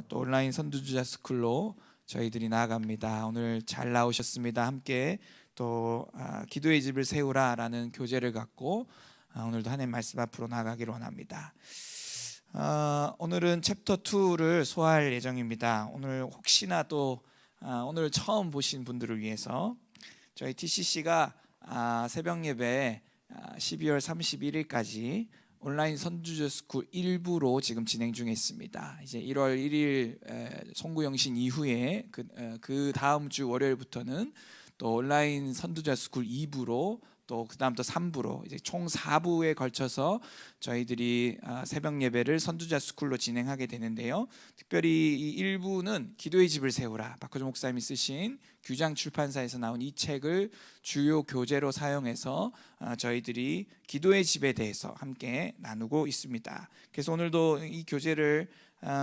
또 온라인 선두주자 스쿨로 저희들이 나아갑니다. 오늘 잘 나오셨습니다. 함께 또 기도의 집을 세우라라는 교제를 갖고 오늘도 하나님 말씀 앞으로 나아가기를 원합니다. 오늘은 챕터 2를 소화할 예정입니다. 오늘 혹시나 또 오늘 처음 보신 분들을 위해서 저희 TCC가 새벽 예배 12월 31일까지 온라인 선두주자 스쿨 일부로 지금 진행 중에 있습니다. 이제 1월 1일 송구영신 이후에 그 다음 주 월요일부터는 또 온라인 선두주자 스쿨 2부로 또 그다음부터 3부로 이제 총 4부에 걸쳐서 저희들이 새벽 예배를 선두주자 스쿨로 진행하게 되는데요. 특별히 이 1부는 기도의 집을 세우라, 박호준 목사님이 쓰신 규장 출판사에서 나온 이 책을 주요 교재로 사용해서 저희들이 기도의 집에 대해서 함께 나누고 있습니다. 그래서 오늘도 이 교재를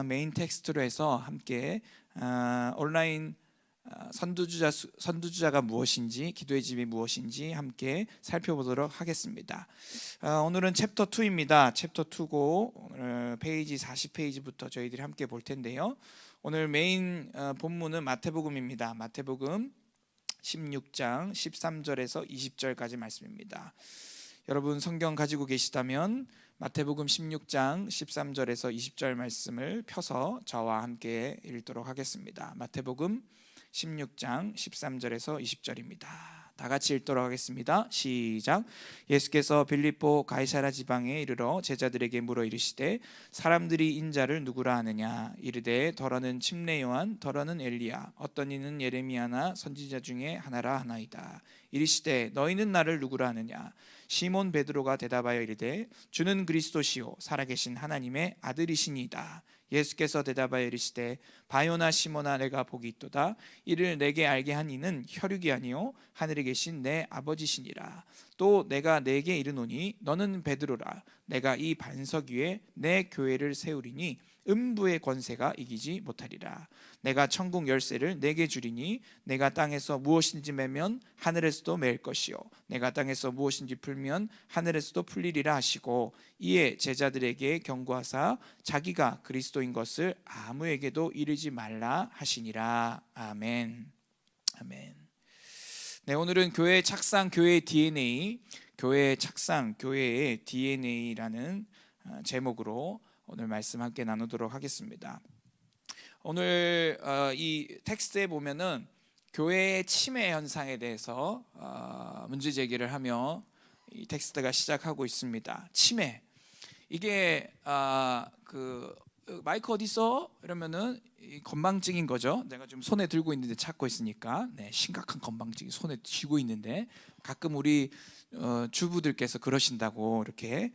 메인 텍스트로 해서 함께 온라인 선두주자가 무엇인지, 기도의 집이 무엇인지 함께 살펴보도록 하겠습니다. 오늘은 챕터 2입니다. 챕터 2고 오늘 페이지 40페이지부터 저희들이 함께 볼 텐데요. 오늘 메인 본문은 마태복음입니다. 마태복음 16장 13절에서 20절까지 말씀입니다. 여러분 성경 가지고 계시다면 마태복음 16장 13절에서 20절 말씀을 펴서 저와 함께 읽도록 하겠습니다. 마태복음 16장 13절에서 20절입니다. 다 같이 읽도록 하겠습니다. 시작. 예수께서 빌립보 가이사랴 지방에 이르러 제자들에게 물어 이르시되 사람들이 인자를 누구라 하느냐. 이르되 더러는 침례 요한, 더러는 엘리야, 어떤 이는 예레미야나 선지자 중에 하나라 하나이다. 이르시되 너희는 나를 누구라 하느냐. 시몬 베드로가 대답하여 이르되 주는 그리스도시요 살아계신 하나님의 아들이시니이다. 예수께서 대답하여 이르시되 바요나 시몬아, 내가 복이 있도다. 이를 내게 알게 한 이는 혈육이 아니요 하늘에 계신 내 아버지시니라. 또 내가 내게 이르노니 너는 베드로라. 내가 이 반석 위에 내 교회를 세우리니 음부의 권세가 이기지 못하리라. 내가 천국 열쇠를 내게 주리니 내가 땅에서 무엇인지 매면 하늘에서도 매일 것이요 내가 땅에서 무엇인지 풀면 하늘에서도 풀리리라 하시고, 이에 제자들에게 경고하사 자기가 그리스도인 것을 아무에게도 이르지 말라 하시니라. 아멘. 아멘. 네, 오늘은 교회의 착상, 교회의 DNA, 교회의 착상, 교회의 DNA라는 제목으로 오늘 말씀 함께 나누도록 하겠습니다. 오늘 이 텍스트에 보면은 교회의 침해 현상에 대해서 문제 제기를 하며 이 텍스트가 시작하고 있습니다. 침해. 이게 마이크 어디 있어? 이러면은 건망증인 거죠. 내가 지금 손에 들고 있는데 찾고 있으니까. 네, 심각한 건망증이 손에 쥐고 있는데 가끔 우리 주부들께서 그러신다고 이렇게.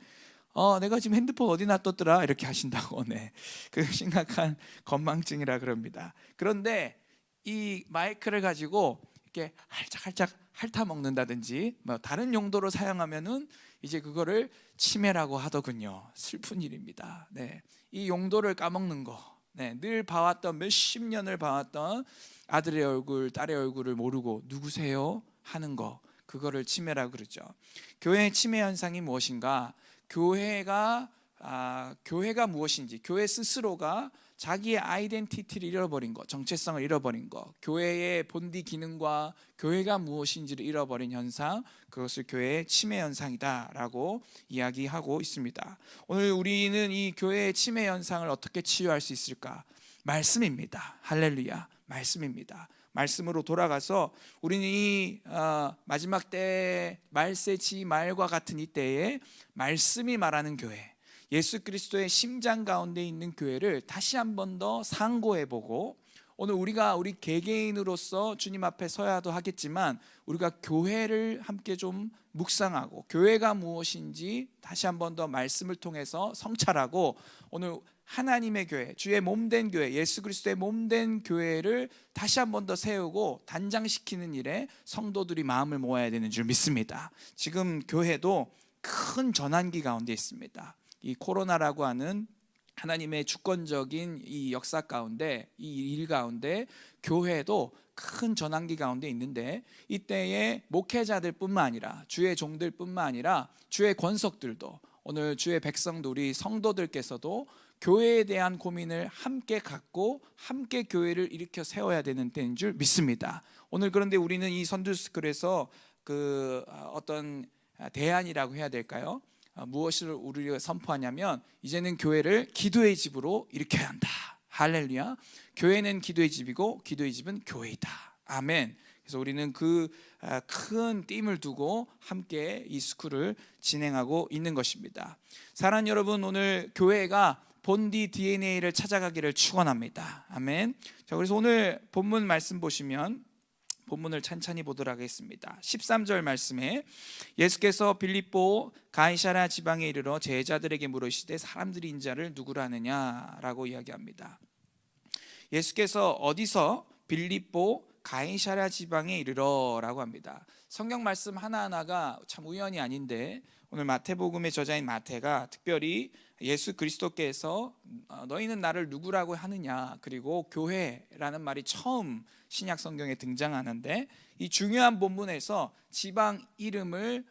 내가 지금 핸드폰 어디 놔뒀더라 이렇게 하신다고. 네, 그 심각한 건망증이라 그럽니다. 그런데 이 마이크를 가지고 이렇게 할짝할짝 핥아 먹는다든지 뭐 다른 용도로 사용하면은 이제 그거를 치매라고 하더군요. 슬픈 일입니다. 네, 이 용도를 까먹는 거. 네, 늘 봐왔던 몇십 년을 봐왔던 아들의 얼굴, 딸의 얼굴을 모르고 누구세요 하는 거, 그거를 치매라고 그러죠. 교회의 치매 현상이 무엇인가? 교회가 무엇인지, 교회 스스로가 자기의 아이덴티티를 잃어버린 것, 정체성을 잃어버린 것, 교회의 본디 기능과 교회가 무엇인지를 잃어버린 현상, 그것을 교회의 치매 현상이다라고 이야기하고 있습니다. 오늘 우리는 이 교회의 치매 현상을 어떻게 치유할 수 있을까? 말씀입니다. 할렐루야, 말씀입니다. 말씀으로 돌아가서 우리는 이 마지막 때 말세지 말과 같은 이 때에 말씀이 말하는 교회, 예수 그리스도의 심장 가운데 있는 교회를 다시 한 번 더 상고해보고, 오늘 우리가 우리 개개인으로서 주님 앞에 서야도 하겠지만 우리가 교회를 함께 좀 묵상하고 교회가 무엇인지 다시 한 번 더 말씀을 통해서 성찰하고, 오늘 하나님의 교회, 주의 몸된 교회, 예수 그리스도의 몸된 교회를 다시 한 번 더 세우고 단장시키는 일에 성도들이 마음을 모아야 되는 줄 믿습니다. 지금 교회도 큰 전환기 가운데 있습니다. 이 코로나라고 하는 하나님의 주권적인 이 역사 가운데, 이 일 가운데 교회도 큰 전환기 가운데 있는데, 이때에 목회자들 뿐만 아니라 주의 종들 뿐만 아니라 주의 권속들도, 오늘 주의 백성들, 우리 성도들께서도 교회에 대한 고민을 함께 갖고 함께 교회를 일으켜 세워야 되는 때인 줄 믿습니다. 오늘 그런데 우리는 이 선두스쿨에서 어떤 대안이라고 해야 될까요? 무엇을 우리가 선포하냐면 이제는 교회를 기도의 집으로 일으켜야 한다. 할렐루야. 교회는 기도의 집이고 기도의 집은 교회이다. 아멘. 그래서 우리는 그 큰 띠을 두고 함께 이 스쿨을 진행하고 있는 것입니다. 사랑하는 여러분, 오늘 교회가 본디 DNA를 찾아가기를 축원합니다. 아멘. 자, 그래서 오늘 본문 말씀 보시면 본문을 찬찬히 보도록 하겠습니다. 13절 말씀에 예수께서 빌립보 가이사랴 지방에 이르러 제자들에게 물으시되 사람들이 인자를 누구라 하느냐라고 이야기합니다. 예수께서 어디서 빌립보 가이사랴 지방에 이르러라고 합니다. 성경 말씀 하나하나가 참 우연이 아닌데 오늘 마태복음의 저자인 마태가 특별히 예수 그리스도께서 너희는 나를 누구라고 하느냐, 그리고 교회라는 말이 처음 신약 성경에 등장하는데 이 중요한 본문에서 지방 이름을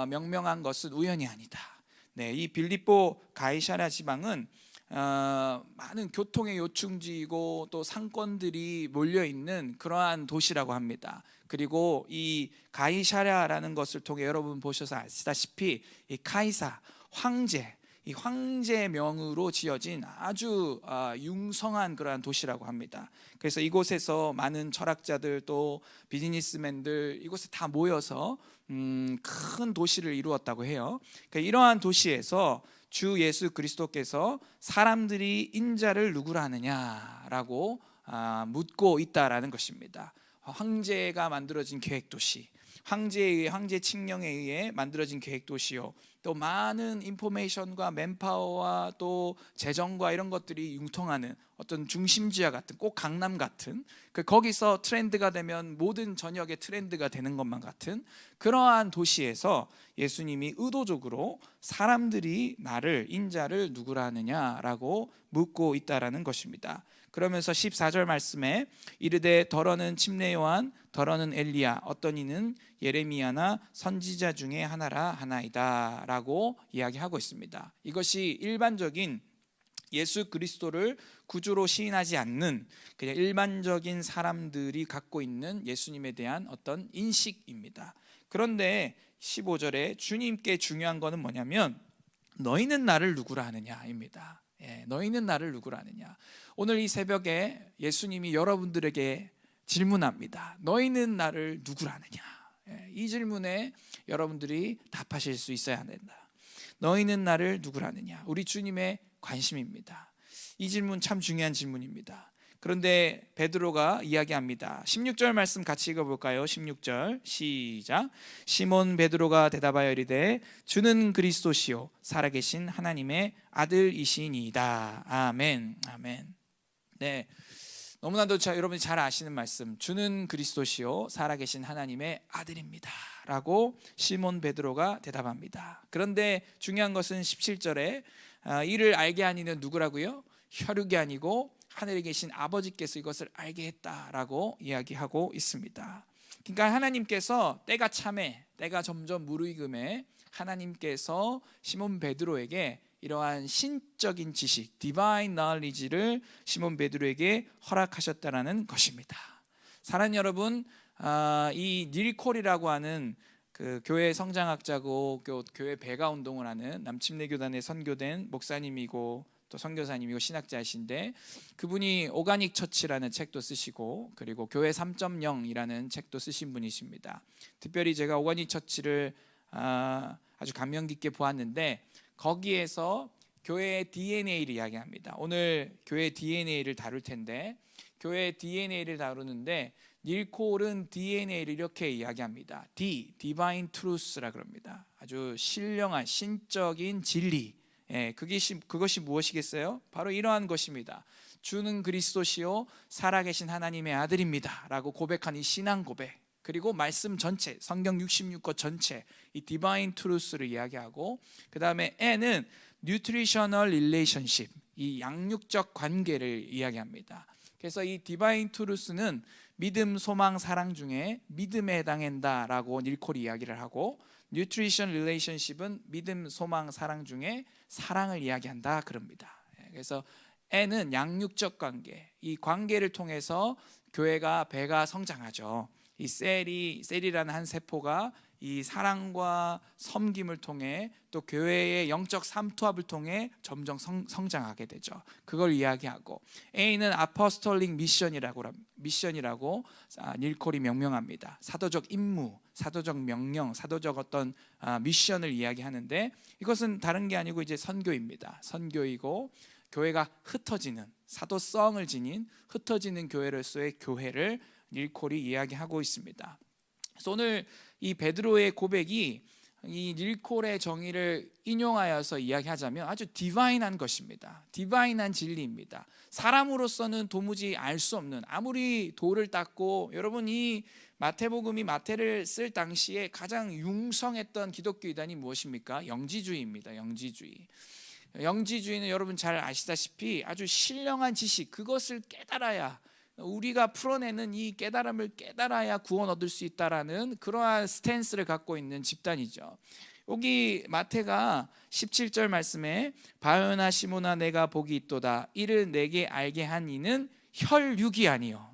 명명한 것은 우연이 아니다. 네, 이 빌립보 가이사랴 지방은 많은 교통의 요충지이고 또 상권들이 몰려있는 그러한 도시라고 합니다. 그리고 이 가이사랴라는 것을 통해 여러분 보셔서 아시다시피 이 카이사, 황제, 이 황제의 명으로 지어진 아주 융성한 그러한 도시라고 합니다. 그래서 이곳에서 많은 철학자들 또 비즈니스맨들 이곳에 다 모여서 큰 도시를 이루었다고 해요. 그러니까 이러한 도시에서 주 예수 그리스도께서 사람들이 인자를 누구라 하느냐라고 묻고 있다라는 것입니다. 황제가 만들어진 계획도시, 황제 칙령에 의해 만들어진 계획도시요, 또 많은 인포메이션과 맨파워와 또 재정과 이런 것들이 융통하는 어떤 중심지와 같은, 꼭 강남 같은, 거기서 트렌드가 되면 모든 전역의 트렌드가 되는 것만 같은 그러한 도시에서 예수님이 의도적으로 사람들이 나를, 인자를 누구라 하느냐라고 묻고 있다라는 것입니다. 그러면서 14절 말씀에 이르되 더러는 침례 요한, 더러는 엘리야, 어떤 이는 예레미야나 선지자 중에 하나라 하나이다 라고 이야기하고 있습니다. 이것이 일반적인 예수 그리스도를 구주로 시인하지 않는 그냥 일반적인 사람들이 갖고 있는 예수님에 대한 어떤 인식입니다. 그런데 15절에 주님께 중요한 거는 뭐냐면 너희는 나를 누구라 하느냐입니다. 너희는 나를 누구라 하느냐. 오늘 이 새벽에 예수님이 여러분들에게 질문합니다. 너희는 나를 누구라 하느냐. 이 질문에 여러분들이 답하실 수 있어야 된다. 너희는 나를 누구라 하느냐. 우리 주님의 관심입니다. 이 질문 참 중요한 질문입니다. 그런데 베드로가 이야기합니다. 16절 말씀 같이 읽어볼까요? 16절 시작. 시몬 베드로가 대답하여 이르되 주는 그리스도시요 살아계신 하나님의 아들이시니이다. 아멘. 아멘. 네, 너무나도 여러분이 잘 아시는 말씀, 주는 그리스도시요 살아계신 하나님의 아들입니다 라고 시몬 베드로가 대답합니다. 그런데 중요한 것은 17절에 이를 알게 한 이는 누구라고요? 혈육이 아니고 하늘에 계신 아버지께서 이것을 알게 했다라고 이야기하고 있습니다. 그러니까 하나님께서 때가 참에, 때가 점점 무르익음에 하나님께서 시몬 베드로에게 이러한 신적인 지식, 디바인 knowledge를 시몬 베드로에게 허락하셨다라는 것입니다. 사랑하는 여러분, 이 닐콜이라고 하는 그 교회 성장학자고 교회 배가 운동을 하는 남침내 교단의 선교된 목사님이고 또 선교사님이고 신학자이신데, 그분이 오가닉 처치라는 책도 쓰시고 그리고 교회 3.0이라는 책도 쓰신 분이십니다. 특별히 제가 오가닉 처치를 아주 감명 깊게 보았는데 거기에서 교회의 DNA를 이야기합니다. 오늘 교회 DNA를 다룰 텐데, 교회 DNA를 다루는데 닐콜은 DNA를 이렇게 이야기합니다. Divine Truth라 그럽니다. 아주 신령한 신적인 진리. 그것이 무엇이겠어요? 바로 이러한 것입니다. 주는 그리스도시요 살아계신 하나님의 아들입니다 라고 고백한 이 신앙 고백, 그리고 말씀 전체, 성경 66권 전체 이 디바인 트루스를 이야기하고, 그 다음에 N은 뉴트리셔널 릴레이션십, 이 양육적 관계를 이야기합니다. 그래서 이 디바인 트루스는 믿음, 소망, 사랑 중에 믿음에 해당한다라고 닐콜이 이야기를 하고, 뉴트리션 릴레이션십은 믿음, 소망, 사랑 중에 사랑을 이야기한다 그럽니다. 그래서 N은 양육적 관계, 이 관계를 통해서 교회가 배가 성장하죠. 이 셀이라는 한 세포가 이 사랑과 섬김을 통해 또 교회의 영적 삼투압을 통해 점점 성장하게 되죠. 그걸 이야기하고, A는 아포스톨릭 미션이라고 닐콜이 명명합니다. 사도적 임무, 사도적 명령, 사도적 어떤 미션을 이야기하는데, 이것은 다른 게 아니고 이제 선교입니다. 선교이고 교회가 흩어지는, 사도성을 지닌 흩어지는 교회로서의 교회를 닐콜이 이야기하고 있습니다. 그래서 오늘 이 베드로의 고백이 이 닐콜의 정의를 인용하여서 이야기하자면 아주 디바인한 것입니다. 디바인한 진리입니다. 사람으로서는 도무지 알 수 없는, 아무리 돌을 닦고, 여러분 이 마태복음이 마태를 쓸 당시에 가장 융성했던 기독교 이단이 무엇입니까? 영지주의입니다. 영지주의는 여러분 잘 아시다시피 아주 신령한 지식, 그것을 깨달아야, 우리가 풀어내는 이 깨달음을 깨달아야 구원 얻을 수 있다라는 그러한 스탠스를 갖고 있는 집단이죠. 여기 마태가 17절 말씀에 바요나 시몬아 내가 복이 있도다, 이를 내게 알게 한 이는 혈육이 아니요,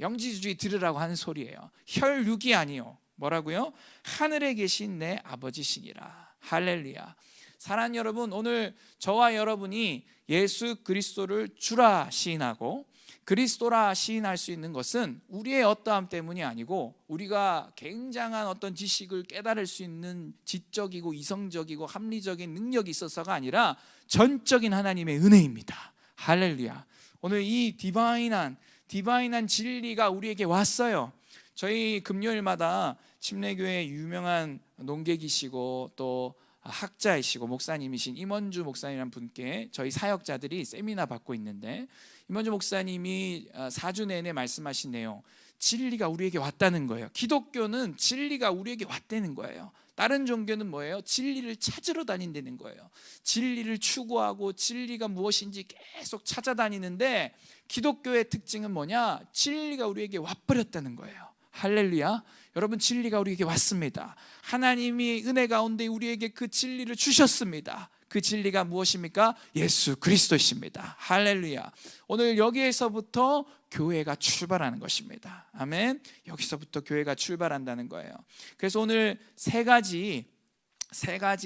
영지주의 들으라고 하는 소리예요. 혈육이 아니요, 뭐라고요? 하늘에 계신 내 아버지시니라. 할렐루야. 사랑하는 여러분, 오늘 저와 여러분이 예수 그리스도를 주라 시인하고 그리스도라 시인할 수 있는 것은 우리의 어떠함 때문이 아니고, 우리가 굉장한 어떤 지식을 깨달을 수 있는 지적이고 이성적이고 합리적인 능력이 있어서가 아니라 전적인 하나님의 은혜입니다. 할렐루야. 오늘 이 디바인한 진리가 우리에게 왔어요. 저희 금요일마다 침례교회 유명한 농객이시고 또 학자이시고 목사님이신 임원주 목사님이라는 분께 저희 사역자들이 세미나 받고 있는데, 임원주 목사님이 4주 내내 말씀하신 내용, 진리가 우리에게 왔다는 거예요. 기독교는 진리가 우리에게 왔다는 거예요. 다른 종교는 뭐예요? 진리를 찾으러 다닌다는 거예요. 진리를 추구하고 진리가 무엇인지 계속 찾아다니는데, 기독교의 특징은 뭐냐? 진리가 우리에게 와버렸다는 거예요. 할렐루야. 여러분, 진리가 우리에게 왔습니다. 하나님이 은혜 가운데 우리에게 그 진리를 주셨습니다. 그 진리가 무엇입니까? 예수 그리스도이십니다. 할렐루야. 오늘 여기에서부터 교회가 출발하는 것입니다. 아멘. 여기서부터 교회가 출발한다는 거예요. 그래서 오늘 세 가지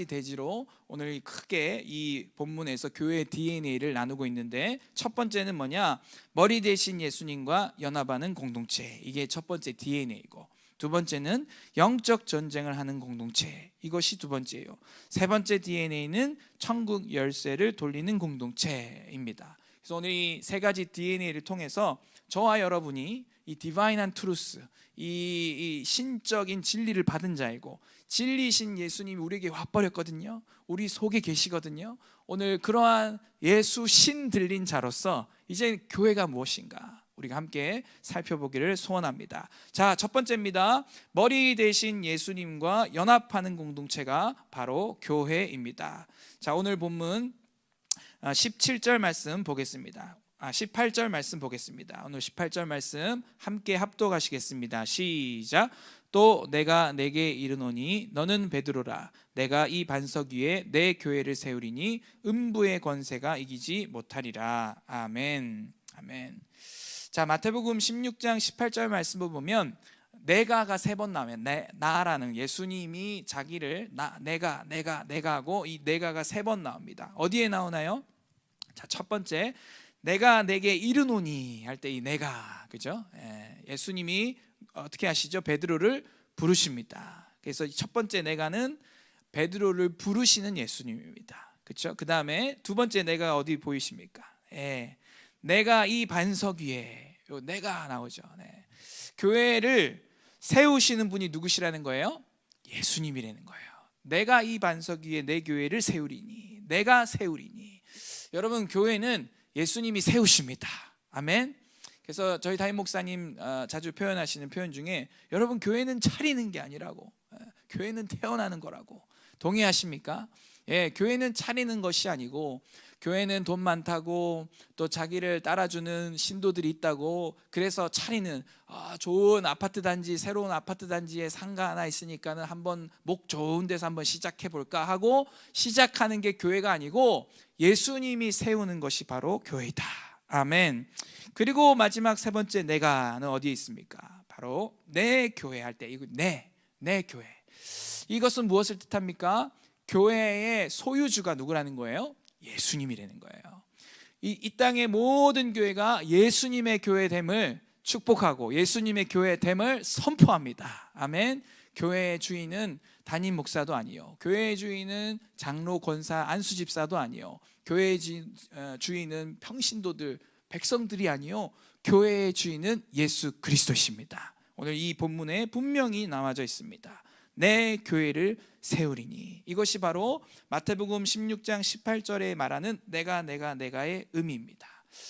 대지로 오늘 크게 이 본문에서 교회의 DNA를 나누고 있는데, 첫 번째는 뭐냐? 머리 대신 예수님과 연합하는 공동체, 이게 첫 번째 DNA이고, 두 번째는 영적 전쟁을 하는 공동체, 이것이 두 번째예요. 세 번째 DNA는 천국 열쇠를 돌리는 공동체입니다. 그래서 오늘 이 세 가지 DNA를 통해서 저와 여러분이 이 디바인한 트루스, 이 신적인 진리를 받은 자이고, 진리신 예수님이 우리에게 와버렸거든요. 우리 속에 계시거든요. 오늘 그러한 예수 신 들린 자로서 이제 교회가 무엇인가 우리가 함께 살펴보기를 소원합니다. 자, 첫 번째입니다. 머리 대신 예수님과 연합하는 공동체가 바로 교회입니다. 자, 오늘 본문 17절 말씀 보겠습니다. 18절 말씀 보겠습니다. 오늘 18절 말씀 함께 합독하시겠습니다. 시작. 또 내가 내게 이르노니 너는 베드로라. 내가 이 반석 위에 내 교회를 세우리니 음부의 권세가 이기지 못하리라. 아멘. 아멘. 자, 마태복음 16장 18절 말씀을 보면 내가가 세 번 나오면 나라는 예수님이 자기를 내가 하고 이 내가가 세 번 나옵니다. 어디에 나오나요? 자, 첫 번째 내가 내게 이르노니 할 때 이 내가, 그죠? 예수님이 어떻게 하시죠? 베드로를 부르십니다. 그래서 첫 번째 내가는 베드로를 부르시는 예수님입니다. 그렇죠? 그 다음에 두 번째 내가 어디 보이십니까? 내가 이 반석 위에, 내가 나오죠. 교회를 세우시는 분이 누구시라는 거예요? 예수님이라는 거예요. 내가 이 반석 위에 내 교회를 세우리니, 내가 세우리니. 여러분, 교회는 예수님이 세우십니다. 아멘. 그래서 저희 담임 목사님 자주 표현하시는 표현 중에, 여러분 교회는 차리는 게 아니라고, 교회는 태어나는 거라고. 동의하십니까? 예, 교회는 차리는 것이 아니고, 교회는 돈 많다고 또 자기를 따라주는 신도들이 있다고 그래서 차리는 좋은 아파트 단지, 새로운 아파트 단지에 상가 하나 있으니까는 한번 목 좋은 데서 한번 시작해 볼까 하고 시작하는 게 교회가 아니고 예수님이 세우는 것이 바로 교회이다. 아멘. 그리고 마지막 세 번째 내가는 어디에 있습니까? 바로 내 교회 할 때, 이거 내 교회. 이것은 무엇을 뜻합니까? 교회의 소유주가 누구라는 거예요? 예수님이라는 거예요. 이 땅의 모든 교회가 예수님의 교회됨을 축복하고 예수님의 교회됨을 선포합니다. 아멘. 교회의 주인은 담임 목사도 아니요, 교회의 주인은 장로, 권사, 안수 집사도 아니요, 교회의 주인은 평신도들, 백성들이 아니요, 교회의 주인은 예수 그리스도십니다. 오늘 이 본문에 분명히 나와져 있습니다. 내 교회를 세우리니. 이것이 바로 마태복음 16장 18절에 말하는 내가의 의미입니다.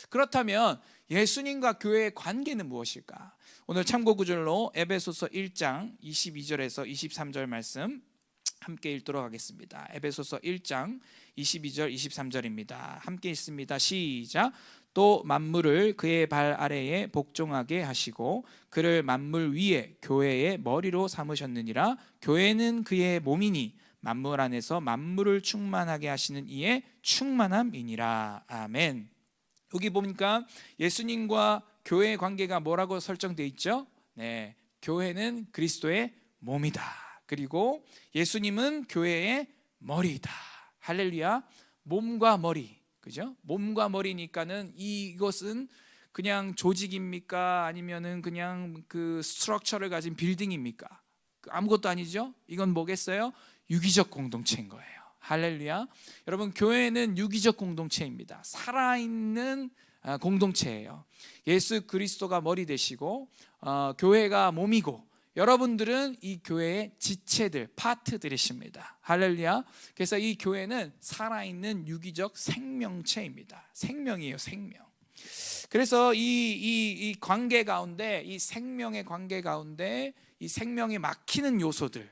그렇다면 예수님과 교회의 관계는 무엇일까? 오늘 참고 구절로 에베소서 1장 22절에서 23절 말씀 함께 읽도록 하겠습니다. 에베소서 1장 22절 23절입니다. 함께 읽습니다. 시작. 또 만물을 그의 발 아래에 복종하게 하시고 그를 만물 위에 교회의 머리로 삼으셨느니라. 교회는 그의 몸이니 만물 안에서 만물을 충만하게 하시는 이의 충만함이니라. 아멘. 여기 보니까 예수님과 교회의 관계가 뭐라고 설정되어 있죠? 네, 교회는 그리스도의 몸이다. 그리고 예수님은 교회의 머리이다. 할렐루야. 몸과 머리, 그죠? 몸과 머리니까는 이것은 그냥 조직입니까? 아니면은 그냥 그 스트럭처를 가진 빌딩입니까? 아무것도 아니죠? 이건 뭐겠어요? 유기적 공동체인 거예요. 할렐루야. 여러분, 교회는 유기적 공동체입니다. 살아있는 공동체예요. 예수 그리스도가 머리 되시고 교회가 몸이고 여러분들은 이 교회의 지체들, 파트들이십니다. 할렐루야. 그래서 이 교회는 살아있는 유기적 생명체입니다. 생명이에요, 생명. 그래서 이 관계 가운데, 이 생명의 관계 가운데 이 생명이 막히는 요소들,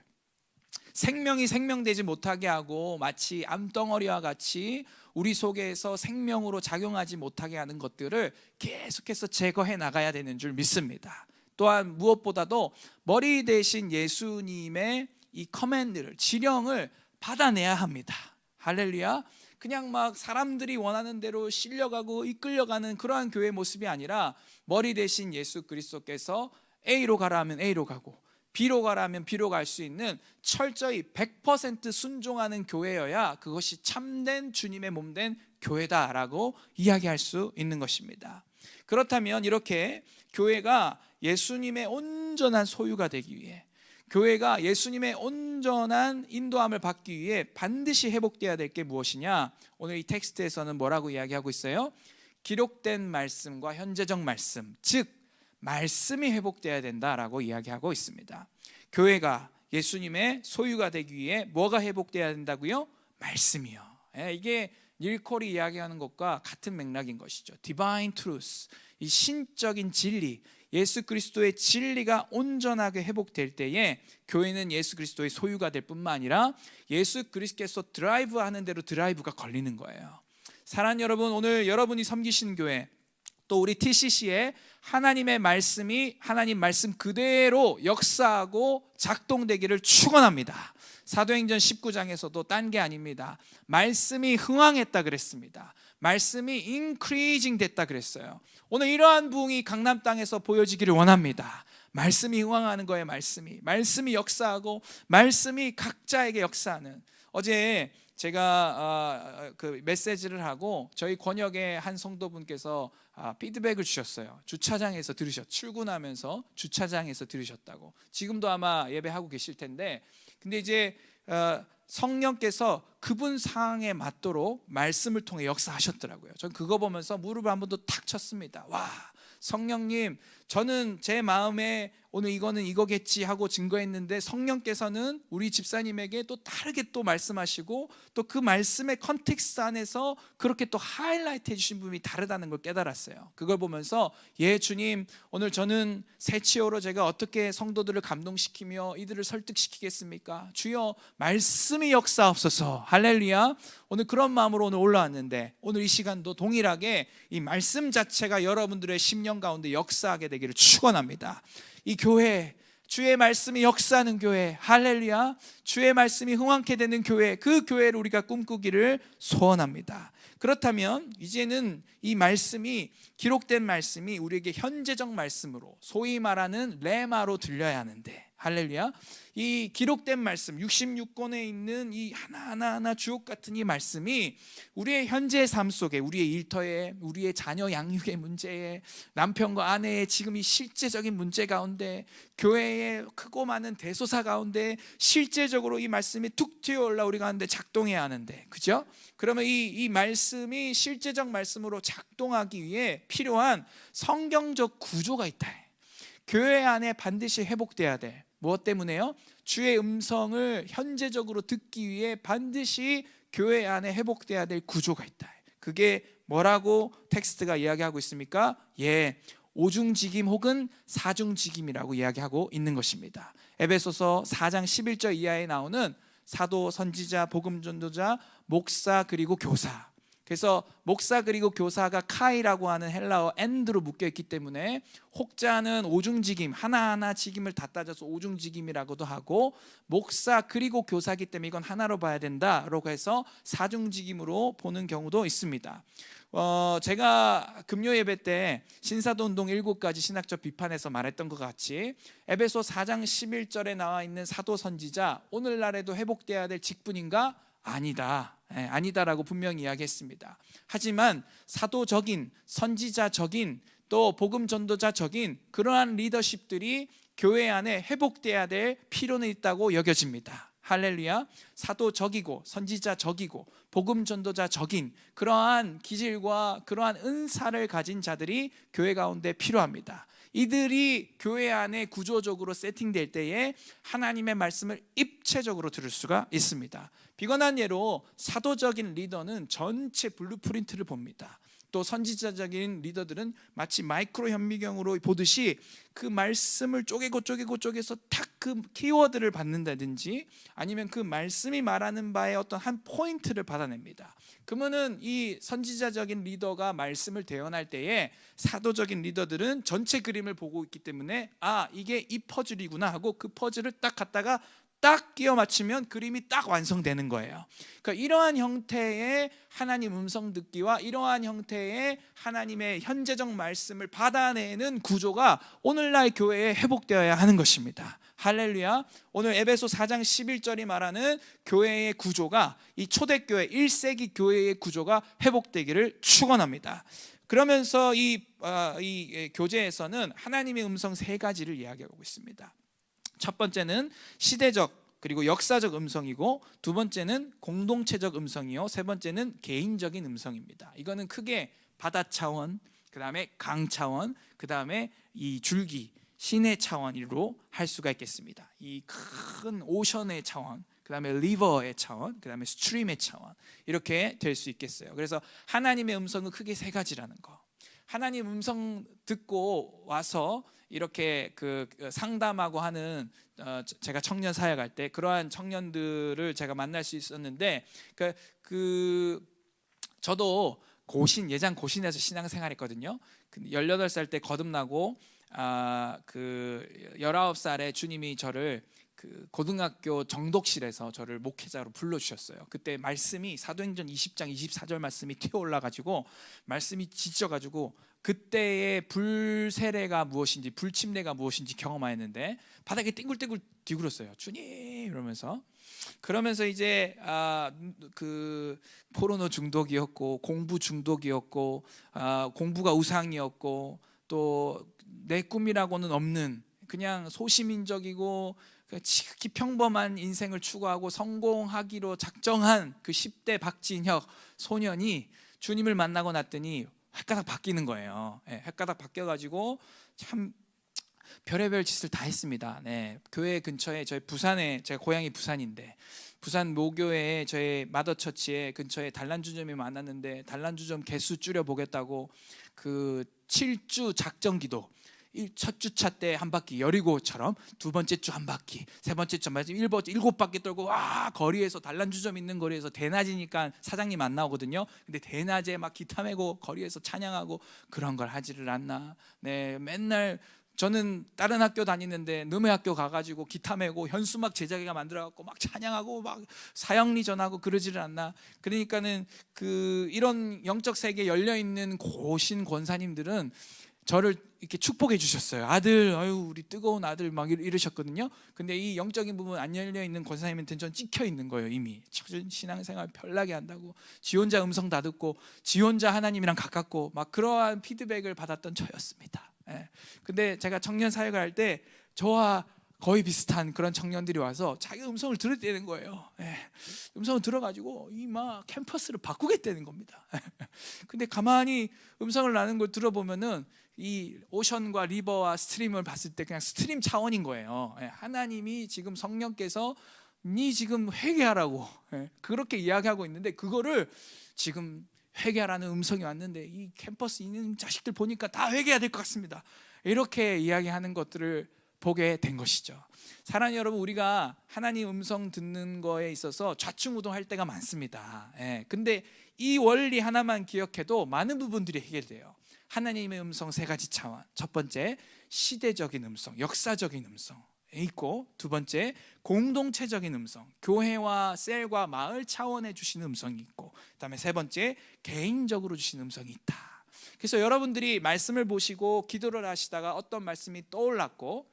생명이 생명되지 못하게 하고 마치 암덩어리와 같이 우리 속에서 생명으로 작용하지 못하게 하는 것들을 계속해서 제거해 나가야 되는 줄 믿습니다. 또한 무엇보다도 머리 대신 예수님의 이 커맨드를, 지령을 받아내야 합니다. 할렐루야. 그냥 막 사람들이 원하는 대로 실려가고 이끌려가는 그러한 교회 모습이 아니라 머리 대신 예수 그리스도께서 A로 가라 하면 A로 가고 B로 가라 하면 B로 갈 수 있는 철저히 100% 순종하는 교회여야 그것이 참된 주님의 몸된 교회다라고 이야기할 수 있는 것입니다. 그렇다면 이렇게 교회가 예수님의 온전한 소유가 되기 위해, 교회가 예수님의 온전한 인도함을 받기 위해 반드시 회복되어야 될 게 무엇이냐? 오늘 이 텍스트에서는 뭐라고 이야기하고 있어요? 기록된 말씀과 현재적 말씀, 즉 말씀이 회복되어야 된다라고 이야기하고 있습니다. 교회가 예수님의 소유가 되기 위해 뭐가 회복되어야 된다고요? 말씀이요. 이게 닐콜이 이야기하는 것과 같은 맥락인 것이죠. Divine Truth, 이 신적인 진리, 예수 그리스도의 진리가 온전하게 회복될 때에 교회는 예수 그리스도의 소유가 될 뿐만 아니라 예수 그리스도께서 드라이브 하는 대로 드라이브가 걸리는 거예요. 사랑하는 여러분, 오늘 여러분이 섬기신 교회, 또 우리 TCC에 하나님의 말씀이 하나님 말씀 그대로 역사하고 작동되기를 축원합니다. 사도행전 19장에서도 딴 게 아닙니다. 말씀이 흥왕했다 그랬습니다. 말씀이 increasing 됐다 그랬어요. 오늘 이러한 부흥이 강남 땅에서 보여지기를 원합니다. 말씀이 흥왕하는 거예요. 말씀이 역사하고 말씀이 각자에게 역사하는. 어제 제가 그 메시지를 하고 저희 권역의 한 성도분께서 피드백을 주셨어요. 주차장에서 출근하면서 주차장에서 들으셨다고. 지금도 아마 예배하고 계실 텐데, 근데 이제 성령께서 그분 상황에 맞도록 말씀을 통해 역사하셨더라고요. 전 그거 보면서 무릎을 한 번 더 탁 쳤습니다. 와, 성령님, 저는 제 마음에 오늘 이거는 이거겠지 하고 증거했는데 성령께서는 우리 집사님에게 또 다르게 또 말씀하시고 또 그 말씀의 컨텍스트 안에서 그렇게 또 하이라이트 해주신 부분이 다르다는 걸 깨달았어요. 그걸 보면서 예 주님, 오늘 저는 새치어로 제가 어떻게 성도들을 감동시키며 이들을 설득시키겠습니까? 주여 말씀이 역사하옵소서. 할렐루야. 오늘 그런 마음으로 오늘 올라왔는데 오늘 이 시간도 동일하게 이 말씀 자체가 여러분들의 심령 가운데 역사하게 되기를 축원합니다. 이 교회, 주의 말씀이 역사하는 교회, 할렐루야, 주의 말씀이 흥황케 되는 교회, 그 교회를 우리가 꿈꾸기를 소원합니다. 그렇다면 이제는 이 말씀이, 기록된 말씀이 우리에게 현재적 말씀으로 소위 말하는 레마로 들려야 하는데, 할렐루야, 이 기록된 말씀 66권에 있는 이 하나하나 주옥 같은 이 말씀이 우리의 현재의 삶 속에, 우리의 일터에, 우리의 자녀 양육의 문제에, 남편과 아내의 지금 이 실제적인 문제 가운데, 교회의 크고 많은 대소사 가운데 실제적으로 이 말씀이 툭 튀어올라 우리 가운데 작동해야 하는데, 그죠? 그러면 이 말씀이 실제적 말씀으로 작동하기 위해 필요한 성경적 구조가 있다. 교회 안에 반드시 회복돼야 돼. 무엇 때문에요? 주의 음성을 현재적으로 듣기 위해 반드시 교회 안에 회복돼야 될 구조가 있다. 그게 뭐라고 텍스트가 이야기하고 있습니까? 예, 오중직임 혹은 사중직임이라고 이야기하고 있는 것입니다. 에베소서 4장 11절 이하에 나오는 사도, 선지자, 복음전도자, 목사 그리고 교사. 그래서 목사 그리고 교사가 카이라고 하는 헬라어 엔드로 묶여있기 때문에 혹자는 오중직임, 하나하나 직임을 다 따져서 오중직임이라고도 하고, 목사 그리고 교사이기 때문에 이건 하나로 봐야 된다라고 해서 사중직임으로 보는 경우도 있습니다. 제가 금요 예배 때 신사도운동 7가지 신학적 비판에서 말했던 것 같이 에베소 4장 11절에 나와 있는 사도, 선지자, 오늘날에도 회복돼야 될 직분인가? 아니다. 아니다라고 분명히 이야기했습니다. 하지만 사도적인, 선지자적인, 또 복음 전도자적인 그러한 리더십들이 교회 안에 회복돼야 될 필요는 있다고 여겨집니다. 할렐루야. 사도적이고 선지자적이고 복음 전도자적인 그러한 기질과 그러한 은사를 가진 자들이 교회 가운데 필요합니다. 이들이 교회 안에 구조적으로 세팅될 때에 하나님의 말씀을 입체적으로 들을 수가 있습니다. 비관한 예로 사도적인 리더는 전체 블루프린트를 봅니다. 또 선지자적인 리더들은 마치 마이크로 현미경으로 보듯이 그 말씀을 쪼개서 탁 그 키워드를 받는다든지 아니면 그 말씀이 말하는 바의 어떤 한 포인트를 받아냅니다. 그러면은 이 선지자적인 리더가 말씀을 대언할 때에 사도적인 리더들은 전체 그림을 보고 있기 때문에 아, 이게 이 퍼즐이구나 하고 그 퍼즐을 딱 갖다가 딱 끼워 맞추면 그림이 딱 완성되는 거예요. 그러니까 이러한 형태의 하나님 음성 듣기와 이러한 형태의 하나님의 현재적 말씀을 받아내는 구조가 오늘날 교회에 회복되어야 하는 것입니다. 할렐루야. 오늘 에베소 4장 11절이 말하는 교회의 구조가, 이 초대교회 1세기 교회의 구조가 회복되기를 축원합니다. 그러면서 이 교재에서는 하나님의 음성 3가지를 이야기하고 있습니다. 첫 번째는 시대적 그리고 역사적 음성이고, 두 번째는 공동체적 음성이요, 세 번째는 개인적인 음성입니다. 이거는 크게 바다 차원, 그 다음에 강 차원, 그 다음에 이 줄기 신의 차원으로 할 수가 있겠습니다. 이 큰 오션의 차원, 그 다음에 리버의 차원, 그 다음에 스트림의 차원, 이렇게 될 수 있겠어요. 그래서 하나님의 음성은 크게 3가지라는 거. 하나님 음성 듣고 와서 이렇게 그 상담하고 하는, 제가 청년 사역할 때 그러한 청년들을 제가 만날 수 있었는데, 저도 예장 고신에서 신앙생활했거든요. 18살 때 거듭나고 19살에 주님이 저를 그 고등학교 정독실에서 저를 목회자로 불러주셨어요. 그때 말씀이 사도행전 20장 24절 말씀이 튀어올라가지고 말씀이 지쳐가지고 그때의 불세례가 무엇인지, 불침례가 무엇인지 경험하였는데 바닥에 띵굴띵굴 뒤굴었어요. 주님 이러면서. 그러면서 이제 그 포르노 중독이었고 공부 중독이었고 공부가 우상이었고 또 내 꿈이라고는 없는 그냥 소시민적이고 지극히 평범한 인생을 추구하고 성공하기로 작정한 그 10대 박진혁 소년이 주님을 만나고 났더니 헷가닥 바뀌는 거예요. 헷가닥 바뀌어가지고 참 별의별 짓을 다 했습니다. 네, 교회 근처에 저희 부산에 제가 고향이 부산인데 부산 모교회에 저희 마더처치에 근처에 단란주점이 많았는데 단란주점 개수 줄여 보겠다고 그 7주 작정기도 첫 주차 때 한 바퀴 여리고처럼 두 번째 주 한 바퀴 세 번째 주 한 바퀴 일곱 바퀴 돌고 와 거리에서 단란주점 있는 거리에서 대낮이니까 사장님 안 나오거든요. 근데 대낮에 막 기타 메고 거리에서 찬양하고 그런 걸 하지를 않나. 네, 맨날 저는 다른 학교 다니는데 너네 학교 가가지고 기타 메고 현수막 제자기가 만들어갖고 막 찬양하고 막 사형리 전하고 그러지를 않나. 그러니까는 이런 영적 세계에 열려 있는 고신 권사님들은 저를 이렇게 축복해 주셨어요. 아들, 아유 우리 뜨거운 아들 막 이러셨거든요. 근데 이 영적인 부분 안 열려 있는 권사님한테는 전 찍혀 있는 거예요. 이미 신앙생활 편하게 한다고 지 혼자 음성 다 듣고 지 혼자 하나님이랑 가깝고 막 그러한 피드백을 받았던 저였습니다. 예. 근데 제가 청년 사역을 할 때 저와 거의 비슷한 그런 청년들이 와서 자기 음성을 들었다는 거예요. 예. 음성을 들어가지고 이 막 캠퍼스를 바꾸겠다는 겁니다. 근데 가만히 음성을 나는 걸 들어보면은 이 오션과 리버와 스트림을 봤을 때 그냥 스트림 차원인 거예요. 예. 하나님이 지금 성령께서 니 지금 회개하라고 그렇게 이야기하고 있는데 그거를 지금 회개하라는 음성이 왔는데 이 캠퍼스 있는 자식들 보니까 다 회개해야 될 것 같습니다. 이렇게 이야기하는 것들을 보게 된 것이죠. 사랑하는 여러분, 우리가 하나님 음성 듣는 거에 있어서 좌충우동할 때가 많습니다. 근데 이 원리 하나만 기억해도 많은 부분들이 해결돼요. 하나님의 음성 세 가지 차원. 첫 번째, 시대적인 음성, 역사적인 음성 있고, 두 번째, 공동체적인 음성, 교회와 셀과 마을 차원에 주시는 음성이 있고, 그다음에 세 번째, 개인적으로 주시는 음성이 있다. 그래서 여러분들이 말씀을 보시고 기도를 하시다가 어떤 말씀이 떠올랐고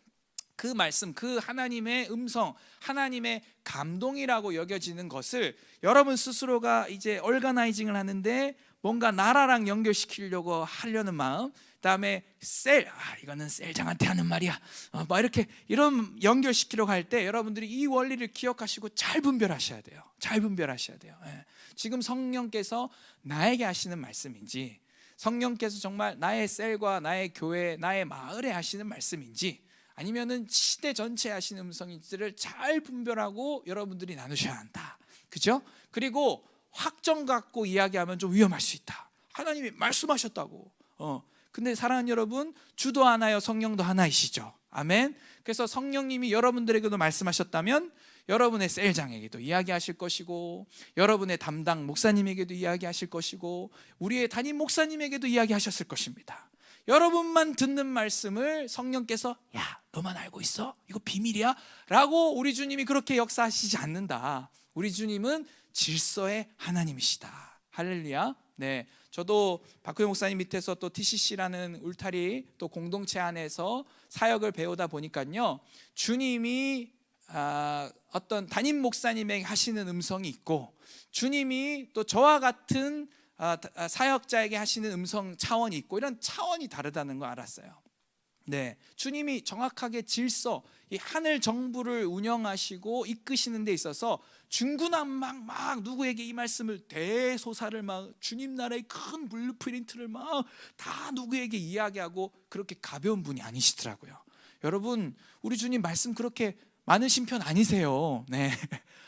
그 말씀, 그 하나님의 음성, 하나님의 감동이라고 여겨지는 것을 여러분 스스로가 이제 얼가나이징을 하는데 뭔가 나라랑 연결시키려고 하려는 마음, 그다음에 이거는 셀장한테 하는 말이야, 막 이런 연결시키려고 할 때 여러분들이 이 원리를 기억하시고 잘 분별하셔야 돼요. 잘 분별하셔야 돼요. 지금 성령께서 나에게 하시는 말씀인지, 성령께서 정말 나의 셀과 나의 교회, 나의 마을에 하시는 말씀인지, 아니면은 시대 전체에 하시는 음성인지를 잘 분별하고 여러분들이 나누셔야 한다. 그죠? 그리고 확정 갖고 이야기하면 좀 위험할 수 있다. 하나님이 말씀하셨다고. 근데 사랑하는 여러분, 주도 하나요, 성령도 하나이시죠. 아멘. 그래서 성령님이 여러분들에게도 말씀하셨다면 여러분의 셀장에게도 이야기하실 것이고, 여러분의 담당 목사님에게도 이야기하실 것이고, 우리의 담임 목사님에게도 이야기하셨을 것입니다. 여러분만 듣는 말씀을 성령께서 야, 너만 알고 있어? 이거 비밀이야? 라고 우리 주님이 그렇게 역사하시지 않는다. 우리 주님은 질서의 하나님이시다. 할렐루야. 네, 저도 박구영 목사님 밑에서 또 TCC라는 울타리 또 공동체 안에서 사역을 배우다 보니까요, 주님이 어떤 담임 목사님에게 하시는 음성이 있고, 주님이 또 저와 같은 사역자에게 하시는 음성 차원이 있고, 이런 차원이 다르다는 거 알았어요. 네, 주님이 정확하게 질서, 이 하늘 정부를 운영하시고 이끄시는 데 있어서 중구난방 막 누구에게 이 말씀을 대소사를 막 주님 나라의 큰 블루프린트를 막 다 누구에게 이야기하고 그렇게 가벼운 분이 아니시더라고요. 여러분, 우리 주님 말씀 그렇게 많으신 편 아니세요. 네.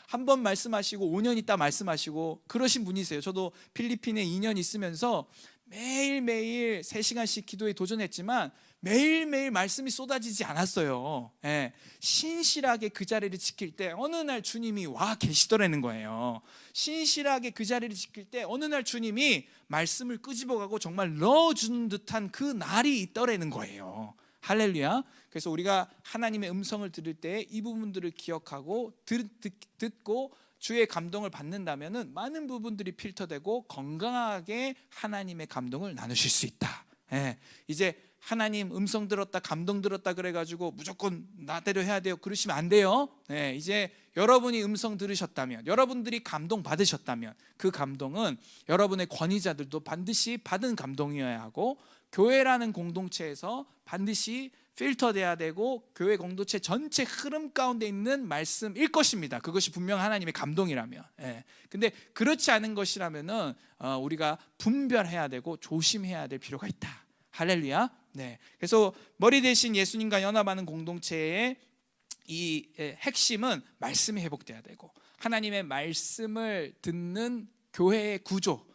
한 번 말씀하시고 5년 있다 말씀하시고 그러신 분이세요. 저도 필리핀에 2년 있으면서 매일매일 3시간씩 기도에 도전했지만 매일매일 말씀이 쏟아지지 않았어요. 신실하게 그 자리를 지킬 때 어느 날 주님이 와 계시더라는 거예요. 신실하게 그 자리를 지킬 때 어느 날 주님이 말씀을 끄집어가고 정말 넣어준 듯한 그 날이 있더라는 거예요. 할렐루야. 그래서 우리가 하나님의 음성을 들을 때 이 부분들을 기억하고 듣고 주의 감동을 받는다면은 많은 부분들이 필터되고 건강하게 하나님의 감동을 나누실 수 있다. 이제 하나님 음성 들었다, 감동 들었다 그래가지고 무조건 나대로 해야 돼요, 그러시면 안 돼요. 이제 여러분이 음성 들으셨다면, 여러분들이 감동 받으셨다면 그 감동은 여러분의 권위자들도 반드시 받은 감동이어야 하고, 교회라는 공동체에서 반드시 필터돼야 되고 교회 공동체 전체 흐름 가운데 있는 말씀일 것입니다. 그것이 분명 하나님의 감동이라면. 근데 그렇지 않은 것이라면은 우리가 분별해야 되고 조심해야 될 필요가 있다. 할렐루야. 네, 그래서 머리 대신 예수님과 연합하는 공동체의 이 핵심은 말씀이 회복돼야 되고, 하나님의 말씀을 듣는 교회의 구조,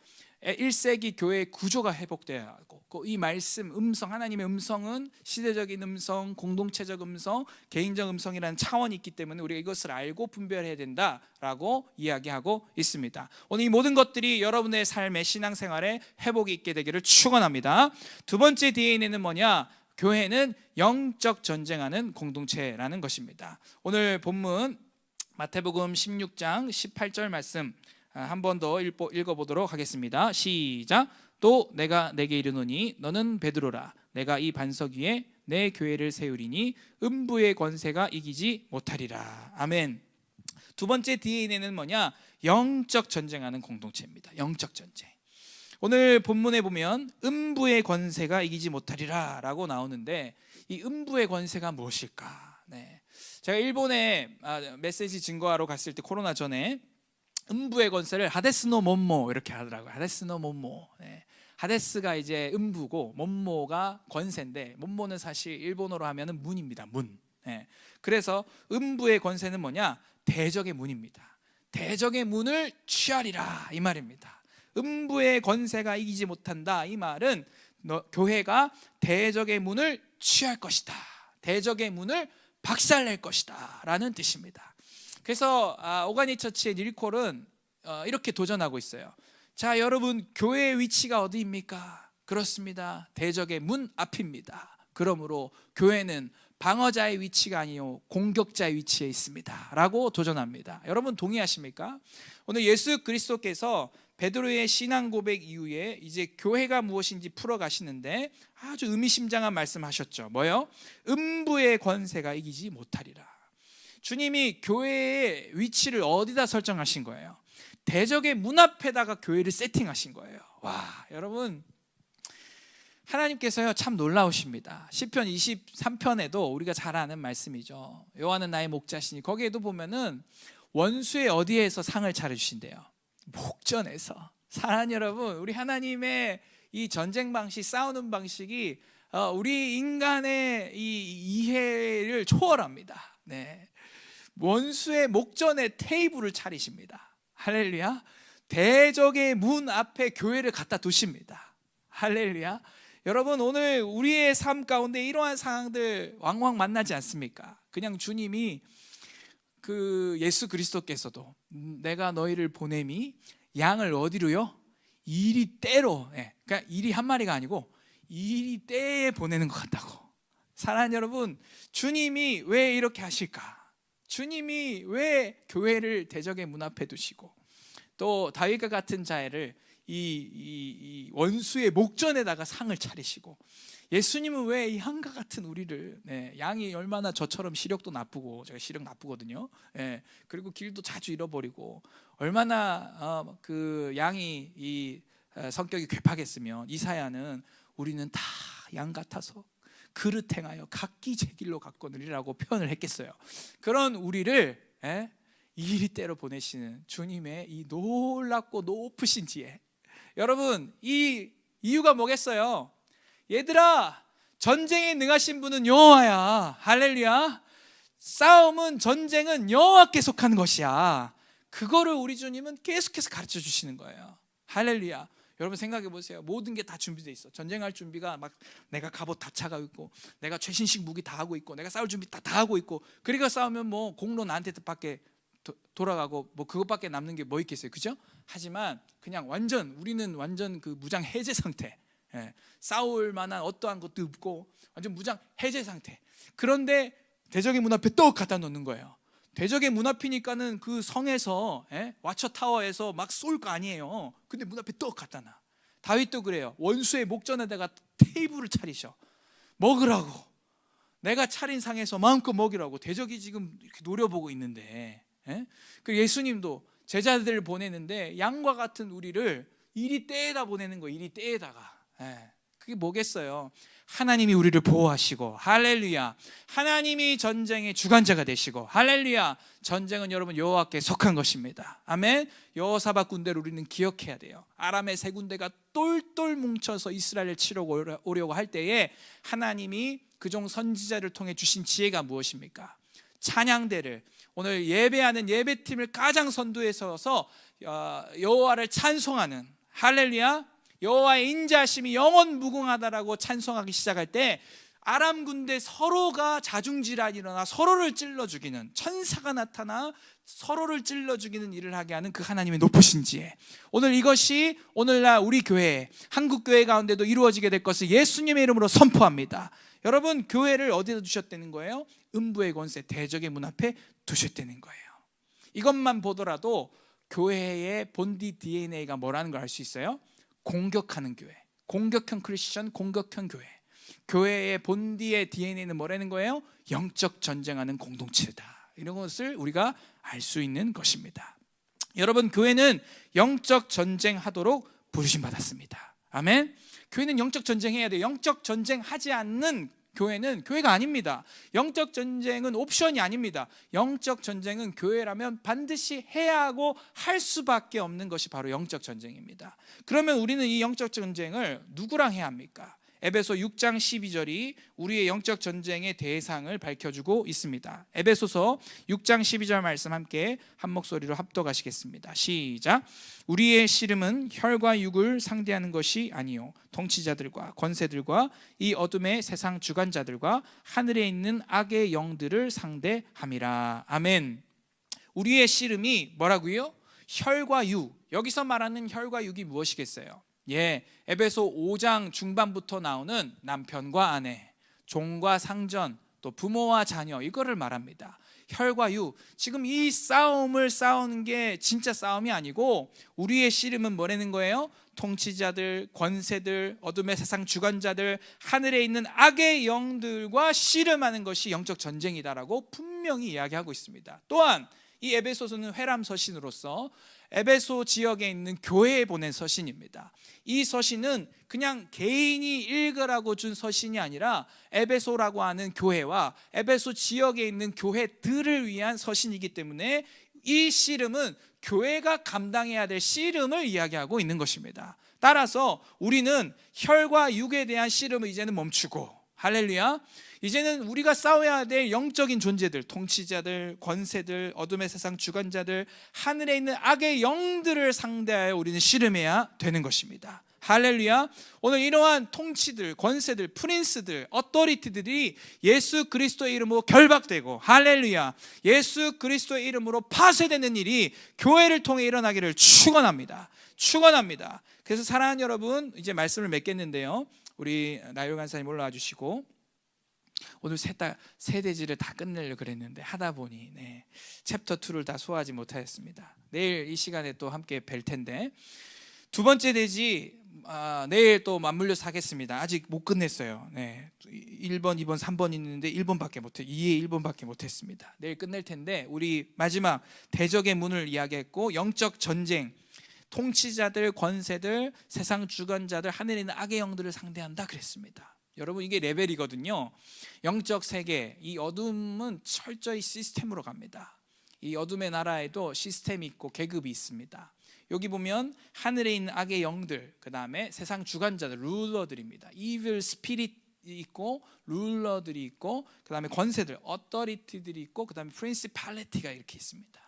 1세기 교회의 구조가 회복돼야 하고, 이 말씀, 음성, 하나님의 음성은 시대적인 음성, 공동체적 음성, 개인적 음성이라는 차원이 있기 때문에 우리가 이것을 알고 분별해야 된다라고 이야기하고 있습니다. 오늘 이 모든 것들이 여러분의 삶의 신앙생활에 회복이 있게 되기를 축원합니다. 두 번째 DNA는 뭐냐? 교회는 영적 전쟁하는 공동체라는 것입니다. 오늘 본문 마태복음 16장 18절 말씀 한 번 더 읽어보도록 하겠습니다. 시작. 또 내가 내게 이르노니 너는 베드로라. 내가 이 반석 위에 내 교회를 세우리니 음부의 권세가 이기지 못하리라. 아멘. 두 번째 DNA는 뭐냐? 영적 전쟁하는 공동체입니다. 영적 전쟁. 오늘 본문에 보면 음부의 권세가 이기지 못하리라 라고 나오는데, 이 음부의 권세가 무엇일까? 네. 제가 일본에 메시지 증거하러 갔을 때, 코로나 전에 음부의 권세를 하데스노 몬모 이렇게 하더라고요. 하데스노 몬모. 네. 하데스가 이제 음부고 몬모가 권세인데, 몬모는 사실 일본어로 하면은 문입니다. 문. 네. 그래서 음부의 권세는 뭐냐? 대적의 문입니다. 대적의 문을 취하리라 이 말입니다. 음부의 권세가 이기지 못한다 이 말은 교회가 대적의 문을 취할 것이다, 대적의 문을 박살낼 것이다 라는 뜻입니다. 그래서 오가니 처치의 닐콜은 이렇게 도전하고 있어요. 자, 여러분, 교회의 위치가 어디입니까? 그렇습니다. 대적의 문 앞입니다. 그러므로 교회는 방어자의 위치가 아니요 공격자의 위치에 있습니다 라고 도전합니다. 여러분 동의하십니까? 오늘 예수 그리스도께서 베드로의 신앙 고백 이후에 이제 교회가 무엇인지 풀어가시는데 아주 의미심장한 말씀하셨죠. 뭐요? 음부의 권세가 이기지 못하리라. 주님이 교회의 위치를 어디다 설정하신 거예요? 대적의 문 앞에다가 교회를 세팅하신 거예요. 와, 여러분, 하나님께서요 참 놀라우십니다. 시편 23편에도 우리가 잘 아는 말씀이죠. 여호와는 나의 목자시니, 거기에도 보면은 원수의 어디에서 상을 차려주신대요? 목전에서. 사랑하는 여러분, 우리 하나님의 이 전쟁 방식, 싸우는 방식이 우리 인간의 이 이해를 초월합니다. 네. 원수의 목전에 테이블을 차리십니다. 할렐루야. 대적의 문 앞에 교회를 갖다 두십니다. 할렐루야. 여러분, 오늘 우리의 삶 가운데 이러한 상황들 왕왕 만나지 않습니까? 그냥 주님이 예수 그리스도께서도 내가 너희를 보냄이 양을 어디로요? 이리 때로. 그러니까 이리 한 마리가 아니고 이리 때에 보내는 것 같다고. 사랑하는 여러분, 주님이 왜 이렇게 하실까? 주님이 왜 교회를 대적의 문 앞에 두시고 또 다윗과 같은 자를 이 원수의 목전에다가 상을 차리시고, 예수님은 왜 이 양과 같은 우리를, 양이 얼마나 저처럼 시력도 나쁘고, 제가 시력 나쁘거든요. 그리고 길도 자주 잃어버리고, 얼마나 그 양이 이 성격이 괴팍했으면 이사야는 우리는 다 양 같아서 그릇 행하여 각기 제 길로 갔거니라고 표현을 했겠어요. 그런 우리를 이리 때로 보내시는 주님의 이 놀랍고 높으신 지혜. 여러분, 이 이유가 뭐겠어요? 얘들아, 전쟁에 능하신 분은 여호와야. 할렐루야. 싸움은, 전쟁은 여호와께 속한 것이야. 그거를 우리 주님은 계속해서 가르쳐 주시는 거예요. 할렐루야. 여러분 생각해 보세요. 모든 게 다 준비되어 있어. 전쟁할 준비가 막 내가 갑옷 다 차가 있고, 내가 최신식 무기 다 하고 있고, 내가 싸울 준비 다 하고 있고, 그러니까 싸우면 뭐 공로 나한테 밖에 돌아가고 뭐 그것밖에 남는 게 뭐 있겠어요, 그죠? 하지만 그냥 우리는 완전 그 무장 해제 상태, 싸울 만한 어떠한 것도 없고 완전 무장 해제 상태. 그런데 대적의 문 앞에 떡 갖다 놓는 거예요. 대적의 문 앞이니까는 그 성에서, 와처타워에서 막 쏠 거 아니에요. 근데 문 앞에 떡 갖다 놔. 다윗도 그래요. 원수의 목전에다가 테이블을 차리셔. 먹으라고. 내가 차린 상에서 마음껏 먹이라고. 대적이 지금 이렇게 노려보고 있는데, 그 예수님도 제자들을 보내는데 양과 같은 우리를 이리 때에다 보내는 거예요. 이리 때에다가. 그게 뭐겠어요? 하나님이 우리를 보호하시고, 할렐루야, 하나님이 전쟁의 주관자가 되시고, 할렐루야, 전쟁은 여러분 여호와께 속한 것입니다. 아멘. 여호사밧 군대를 우리는 기억해야 돼요. 아람의 세 군대가 똘똘 뭉쳐서 이스라엘을 치러 오려고 할 때에 하나님이 그종 선지자를 통해 주신 지혜가 무엇입니까? 찬양대를, 오늘 예배하는 예배팀을 가장 선두에 서서 여호와를 찬송하는, 할렐루야, 여호와의 인자하심이 영원 무궁하다라고 찬송하기 시작할 때 아람 군대 서로가 자중질환이 일어나 서로를 찔러 죽이는, 천사가 나타나 서로를 찔러 죽이는 일을 하게 하는 그 하나님의 높으신 지혜, 오늘 이것이 오늘날 우리 교회, 한국 교회 가운데도 이루어지게 될 것을 예수님의 이름으로 선포합니다. 여러분, 교회를 어디다 두셨다는 거예요? 음부의 권세, 대적의 문 앞에 두셨다는 거예요. 이것만 보더라도 교회의 본디 DNA가 뭐라는 걸 알 수 있어요? 공격하는 교회, 공격형 크리스천, 공격형 교회. 교회의 본디의 DNA는 뭐라는 거예요? 영적 전쟁하는 공동체다. 이런 것을 우리가 알 수 있는 것입니다. 여러분, 교회는 영적 전쟁하도록 부르심 받았습니다. 아멘. 교회는 영적 전쟁해야 돼요. 영적 전쟁하지 않는 교회는 교회가 아닙니다. 영적 전쟁은 옵션이 아닙니다. 영적 전쟁은 교회라면 반드시 해야 하고 할 수밖에 없는 것이 바로 영적 전쟁입니다. 그러면 우리는 이 영적 전쟁을 누구랑 해야 합니까? 에베소 6장 12절이 우리의 영적 전쟁의 대상을 밝혀주고 있습니다. 에베소서 6장 12절 말씀 함께 한 목소리로 합독하시겠습니다. 시작. 우리의 씨름은 혈과 육을 상대하는 것이 아니요 통치자들과 권세들과 이 어둠의 세상 주관자들과 하늘에 있는 악의 영들을 상대함이라. 아멘. 우리의 씨름이 뭐라고요? 혈과 육. 여기서 말하는 혈과 육이 무엇이겠어요? 에베소 5장 중반부터 나오는 남편과 아내, 종과 상전, 또 부모와 자녀, 이거를 말합니다. 혈과 육. 지금 이 싸움을 싸우는 게 진짜 싸움이 아니고 우리의 씨름은 뭐라는 거예요? 통치자들, 권세들, 어둠의 세상 주관자들, 하늘에 있는 악의 영들과 씨름하는 것이 영적 전쟁이다라고 분명히 이야기하고 있습니다. 또한 이 에베소서는 회람 서신으로서 에베소 지역에 있는 교회에 보낸 서신입니다. 이 서신은 그냥 개인이 읽으라고 준 서신이 아니라 에베소라고 하는 교회와 에베소 지역에 있는 교회들을 위한 서신이기 때문에 이 씨름은 교회가 감당해야 될 씨름을 이야기하고 있는 것입니다. 따라서 우리는 혈과 육에 대한 씨름을 이제는 멈추고, 할렐루야, 이제는 우리가 싸워야 될 영적인 존재들, 통치자들, 권세들, 어둠의 세상 주관자들, 하늘에 있는 악의 영들을 상대하여 우리는 씨름해야 되는 것입니다. 할렐루야. 오늘 이러한 통치들, 권세들, 프린스들, 어토리티들이 예수 그리스도의 이름으로 결박되고, 할렐루야, 예수 그리스도의 이름으로 파쇄되는 일이 교회를 통해 일어나기를 축원합니다. 축원합니다. 그래서 사랑하는 여러분, 이제 말씀을 맺겠는데요, 우리 나율 간사님 올라와 주시고, 오늘 세 대지를 다 끝내려고 그랬는데 하다 보니 챕터 2를 다 소화하지 못하였습니다. 내일 이 시간에 또 함께 뵐 텐데, 두 번째 대지 내일 또 맞물려서 하겠습니다. 아직 못 끝냈어요. 1번, 2번, 3번 있는데 1번밖에 못해. 2에 1번밖에 못했습니다. 내일 끝낼 텐데, 우리 마지막 대적의 문을 이야기했고, 영적 전쟁, 통치자들, 권세들, 세상 주관자들, 하늘에 있는 악의 영들을 상대한다 그랬습니다. 여러분, 이게 레벨이거든요. 영적 세계, 이 어둠은 철저히 시스템으로 갑니다. 이 어둠의 나라에도 시스템이 있고 계급이 있습니다. 여기 보면 하늘에 있는 악의 영들, 그 다음에 세상 주관자들, 룰러들입니다. Evil Spirit이 있고 룰러들이 있고, 그 다음에 권세들, 어토리티들이 있고, 그 다음에 프린시팔리티가 이렇게 있습니다.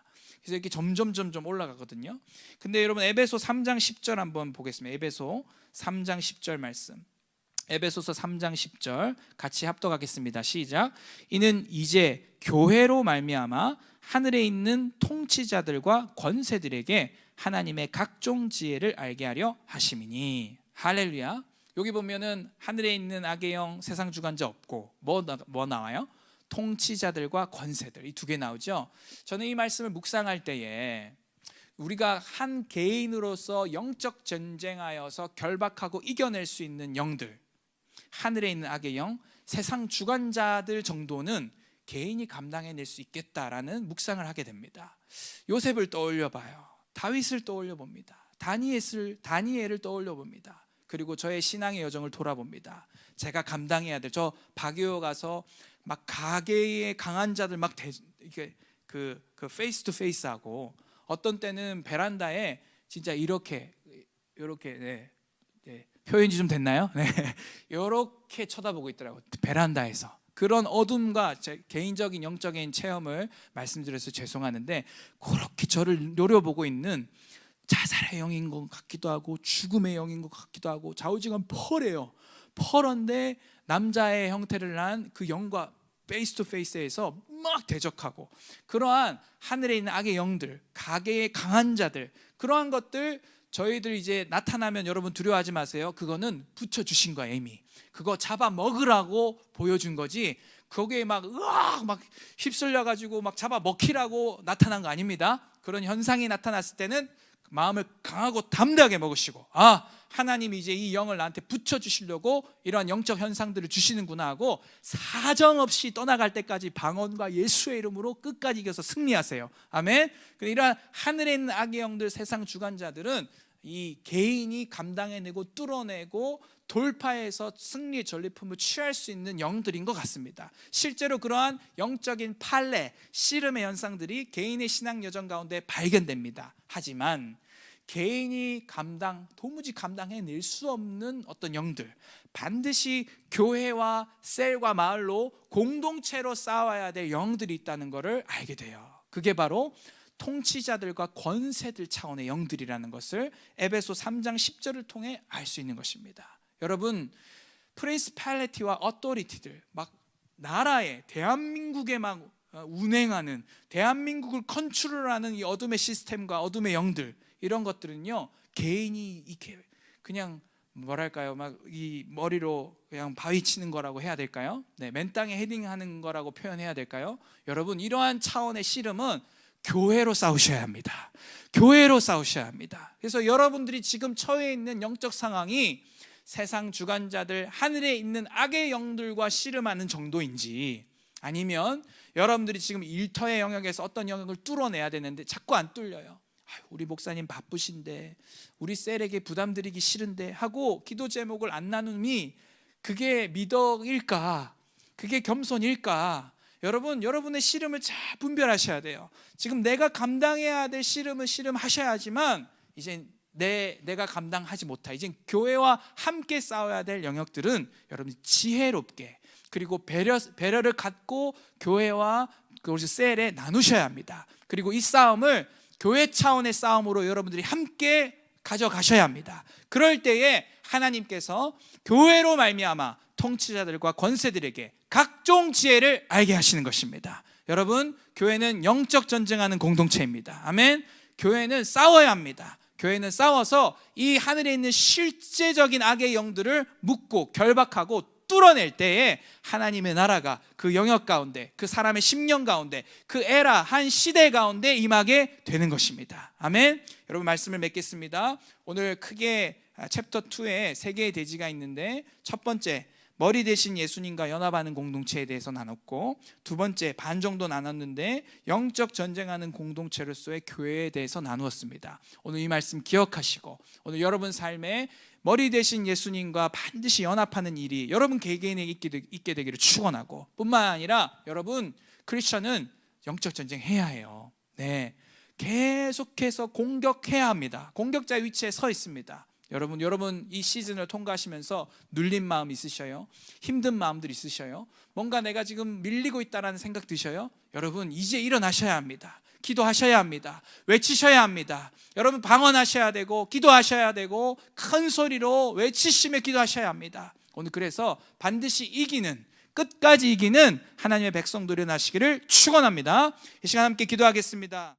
그래서 이렇게 점점 올라가거든요. 근데 여러분, 에베소 3장 10절 한번 보겠습니다. 에베소 3장 10절 말씀. 에베소서 3장 10절 같이 합독하겠습니다. 시작. 이는 이제 교회로 말미암아 하늘에 있는 통치자들과 권세들에게 하나님의 각종 지혜를 알게 하려 하심이니. 할렐루야. 여기 보면은 하늘에 있는 악의 영, 세상 주관자 없고 뭐 나와요? 통치자들과 권세들, 이 두 개 나오죠. 저는 이 말씀을 묵상할 때에 우리가 한 개인으로서 영적 전쟁하여서 결박하고 이겨낼 수 있는 영들, 하늘에 있는 악의 영, 세상 주관자들 정도는 개인이 감당해낼 수 있겠다라는 묵상을 하게 됩니다. 요셉을 떠올려 봐요. 다윗을 떠올려 봅니다. 다니엘을 떠올려 봅니다. 그리고 저의 신앙의 여정을 돌아봅니다. 제가 감당해야 될, 저 박유호 가서 막 가게의 강한 자들 막 이게 그 페이스 투 페이스하고, 어떤 때는 베란다에 진짜 이렇게 표현이 좀 됐나요? 네, 이렇게 쳐다보고 있더라고요. 베란다에서. 그런 어둠과 제 개인적인 영적인 체험을 말씀드려서 죄송하는데, 그렇게 저를 노려보고 있는 자살의 영인 것 같기도 하고 죽음의 영인 것 같기도 하고, 좌우지간 펄해요. 펄한데 남자의 형태를 한 그 영과 페이스 투 페이스에서 막 대적하고, 그러한 하늘에 있는 악의 영들, 가계의 강한 자들, 그러한 것들 저희들 이제 나타나면 여러분 두려워하지 마세요. 그거는 붙여주신 거야. 이미 그거 잡아 먹으라고 보여준 거지, 거기에 막 으악 막 휩쓸려 가지고 막 잡아 먹히라고 나타난 거 아닙니다. 그런 현상이 나타났을 때는 마음을 강하고 담대하게 먹으시고, 하나님이 이제 이 영을 나한테 붙여주시려고 이러한 영적 현상들을 주시는구나 하고, 사정없이 떠나갈 때까지 방언과 예수의 이름으로 끝까지 이겨서 승리하세요. 아멘. 이러한 하늘에 있는 악의 영들, 세상 주관자들은 이 개인이 감당해내고 뚫어내고 돌파해서 승리의 전리품을 취할 수 있는 영들인 것 같습니다. 실제로 그러한 영적인 판례, 씨름의 현상들이 개인의 신앙 여정 가운데 발견됩니다. 하지만 개인이 도무지 감당해낼 수 없는 어떤 영들, 반드시 교회와 셀과 마을로 공동체로 싸워야 될 영들이 있다는 것을 알게 돼요. 그게 바로 통치자들과 권세들 차원의 영들이라는 것을 에베소 3장 10절을 통해 알 수 있는 것입니다. 여러분, 프린시팔리티와 어토리티들, 막 나라에, 대한민국에 막 운행하는, 대한민국을 컨트롤하는 이 어둠의 시스템과 어둠의 영들, 이런 것들은요, 개인이 이렇게 그냥 뭐랄까요, 막 이 머리로 그냥 바위 치는 거라고 해야 될까요? 네, 맨 땅에 헤딩하는 거라고 표현해야 될까요? 여러분, 이러한 차원의 씨름은 교회로 싸우셔야 합니다. 교회로 싸우셔야 합니다. 그래서 여러분들이 지금 처해 있는 영적 상황이 세상 주관자들, 하늘에 있는 악의 영들과 씨름하는 정도인지, 아니면 여러분들이 지금 일터의 영역에서 어떤 영역을 뚫어내야 되는데 자꾸 안 뚫려요. 우리 목사님 바쁘신데, 우리 셀에게 부담드리기 싫은데 하고 기도 제목을 안 나눔이 그게 미덕일까? 그게 겸손일까? 여러분, 여러분의 씨름을 잘 분별하셔야 돼요. 지금 내가 감당해야 될 씨름을 씨름하셔야 하지만, 이제 내가 감당하지 못할, 이제 교회와 함께 싸워야 될 영역들은 여러분 지혜롭게, 그리고 배려를 갖고 교회와 그것을 셀에 나누셔야 합니다. 그리고 이 싸움을 교회 차원의 싸움으로 여러분들이 함께 가져가셔야 합니다. 그럴 때에 하나님께서 교회로 말미암아 통치자들과 권세들에게 각종 지혜를 알게 하시는 것입니다. 여러분, 교회는 영적 전쟁하는 공동체입니다. 아멘. 교회는 싸워야 합니다. 교회는 싸워서 이 하늘에 있는 실제적인 악의 영들을 묶고 결박하고 뚫어낼 때에 하나님의 나라가 그 영역 가운데, 그 사람의 심령 가운데, 그 에라 한 시대 가운데 임하게 되는 것입니다. 아멘. 여러분, 말씀을 맺겠습니다. 오늘 크게 챕터 2에 3개의 대지가 있는데, 첫 번째 머리 대신 예수님과 연합하는 공동체에 대해서 나눴고, 두 번째 반 정도 나눴는데 영적 전쟁하는 공동체로서의 교회에 대해서 나누었습니다. 오늘 이 말씀 기억하시고, 오늘 여러분 삶에 머리 대신 예수님과 반드시 연합하는 일이 여러분 개개인에게 있게 되기를 축원하고, 뿐만 아니라 여러분, 크리스천은 영적 전쟁 해야 해요. 네, 계속해서 공격해야 합니다. 공격자의 위치에 서 있습니다. 여러분 이 시즌을 통과하시면서 눌린 마음 있으셔요? 힘든 마음들 있으셔요? 뭔가 내가 지금 밀리고 있다는 생각 드셔요? 여러분, 이제 일어나셔야 합니다. 기도하셔야 합니다. 외치셔야 합니다. 여러분, 방언하셔야 되고 기도하셔야 되고 큰 소리로 외치시며 기도하셔야 합니다. 오늘 그래서 반드시 끝까지 이기는 하나님의 백성들이 나시기를 축원합니다. 이 시간 함께 기도하겠습니다.